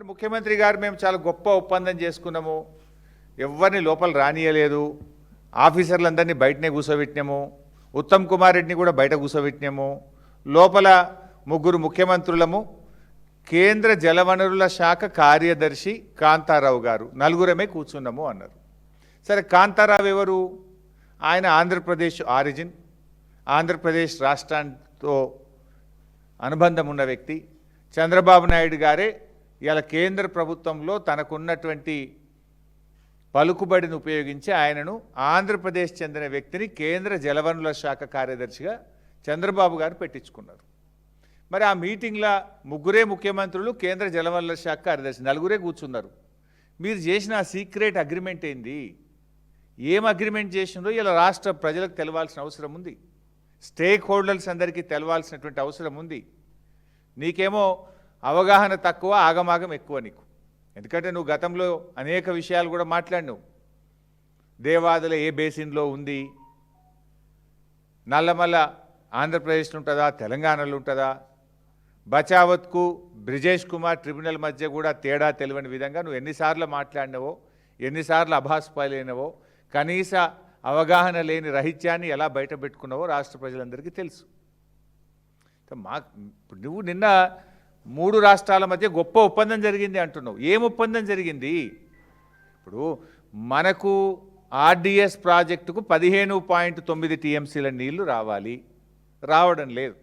మరి ముఖ్యమంత్రి గారు మేము చాలా గొప్ప ఒప్పందం చేసుకున్నాము, ఎవరిని లోపల రానియలేదు, ఆఫీసర్లందరినీ బయటనే కూర్చోబెట్టినాము, ఉత్తమ్ కుమార్ రెడ్డిని కూడా బయట కూర్చోబెట్టినాము, లోపల ముగ్గురు ముఖ్యమంత్రులము, కేంద్ర జలవనరుల శాఖ కార్యదర్శి కాంతారావు గారు, నలుగురమే కూర్చున్నాము అన్నారు. సరే, కాంతారావు ఎవరు? ఆయన ఆంధ్రప్రదేశ్ ఆరిజిన్, ఆంధ్రప్రదేశ్ రాష్ట్రంతో అనుబంధం ఉన్న వ్యక్తి. చంద్రబాబు నాయుడు గారే ఇలా కేంద్ర ప్రభుత్వంలో తనకున్నటువంటి పలుకుబడిని ఉపయోగించి ఆయనను ఆంధ్రప్రదేశ్ చెందిన వ్యక్తిని కేంద్ర జలవనరుల శాఖ కార్యదర్శిగా చంద్రబాబు గారు పెట్టించుకున్నారు. మరి ఆ మీటింగ్లో ముగ్గురే ముఖ్యమంత్రులు, కేంద్ర జలవనరుల శాఖ కార్యదర్శి, నలుగురే కూర్చున్నారు. మీరు చేసిన ఆ సీక్రెట్ అగ్రిమెంట్ ఏంది? ఏం అగ్రిమెంట్ చేసినారో ఇలా రాష్ట్ర ప్రజలకు తెలవాల్సిన అవసరం ఉంది, స్టేక్ హోల్డర్స్ అందరికీ తెలవాల్సినటువంటి అవసరం ఉంది. నీకేమో అవగాహన తక్కువ, ఆగమాగం ఎక్కువ నీకు. ఎందుకంటే నువ్వు గతంలో అనేక విషయాలు కూడా మాట్లాడినావు. దేవాదుల ఏ బేసిన్లో ఉంది, నల్లమల్ల ఆంధ్రప్రదేశ్లో ఉంటుందా, తెలంగాణలో ఉంటుందా, బచావత్కు బ్రిజేష్ కుమార్ ట్రిబ్యునల్ మధ్య కూడా తేడా తెలియని విధంగా నువ్వు ఎన్నిసార్లు మాట్లాడినావో, ఎన్నిసార్లు అభాస్పాలైనవో, కనీస అవగాహన లేని రహిత్యాన్ని ఎలా బయట పెట్టుకున్నావో రాష్ట్ర ప్రజలందరికీ తెలుసు. ఇప్పుడు నువ్వు నిన్న 3 రాష్ట్రాల మధ్య గొప్ప ఒప్పందం జరిగింది అంటున్నావు. ఏం ఒప్పందం జరిగింది? ఇప్పుడు మనకు ఆర్డిఎస్ ప్రాజెక్టుకు 15.9 టీఎంసీల నీళ్లు రావాలి, రావడం లేదు.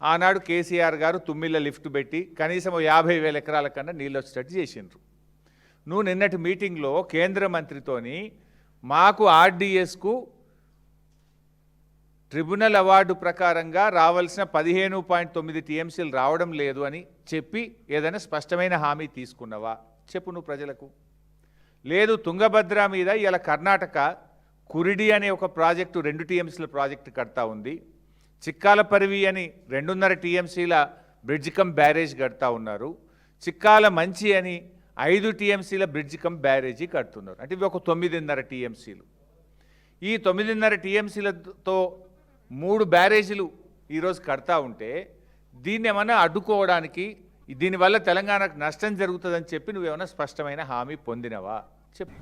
ఆనాడు కేసీఆర్ గారు తుమ్మిళ్ళ లిఫ్ట్ పెట్టి కనీసం 50,000 ఎకరాల కన్నా నీళ్ళు వచ్చేటట్టు చేసిండ్రు. నువ్వు నిన్నటి మీటింగ్లో కేంద్ర మంత్రితోని మాకు ఆర్డిఎస్కు ట్రిబ్యునల్ అవార్డు ప్రకారంగా రావాల్సిన 15.9 టీఎంసీలు రావడం లేదు అని చెప్పి ఏదైనా స్పష్టమైన హామీ తీసుకున్నావా? చెప్పు నువ్వు ప్రజలకు. లేదు, తుంగభద్ర మీద ఇలా కర్ణాటక కురిడి అనే ఒక ప్రాజెక్టు 2 టీఎంసీల ప్రాజెక్టు కడతా ఉంది, చిక్కాలపరివి అని 2.5 టీఎంసీల బ్రిడ్జ్ కమ్ బ్యారేజ్ కడతా ఉన్నారు, చిక్కాల మంచి అని 5 టీఎంసీల బ్రిడ్జ్ కమ్ బ్యారేజీ కడుతున్నారు. అంటే ఇవి ఒక 9.5 టీఎంసీలు. ఈ 9.5 టీఎంసీలతో 3 బ్యారేజీలు ఈరోజు కడతా ఉంటే దీన్ని ఏమన్నా అడ్డుకోవడానికి, దీనివల్ల తెలంగాణకు నష్టం జరుగుతుందని చెప్పి నువ్వేమన్నా స్పష్టమైన హామీ పొందినవా? చెప్పు.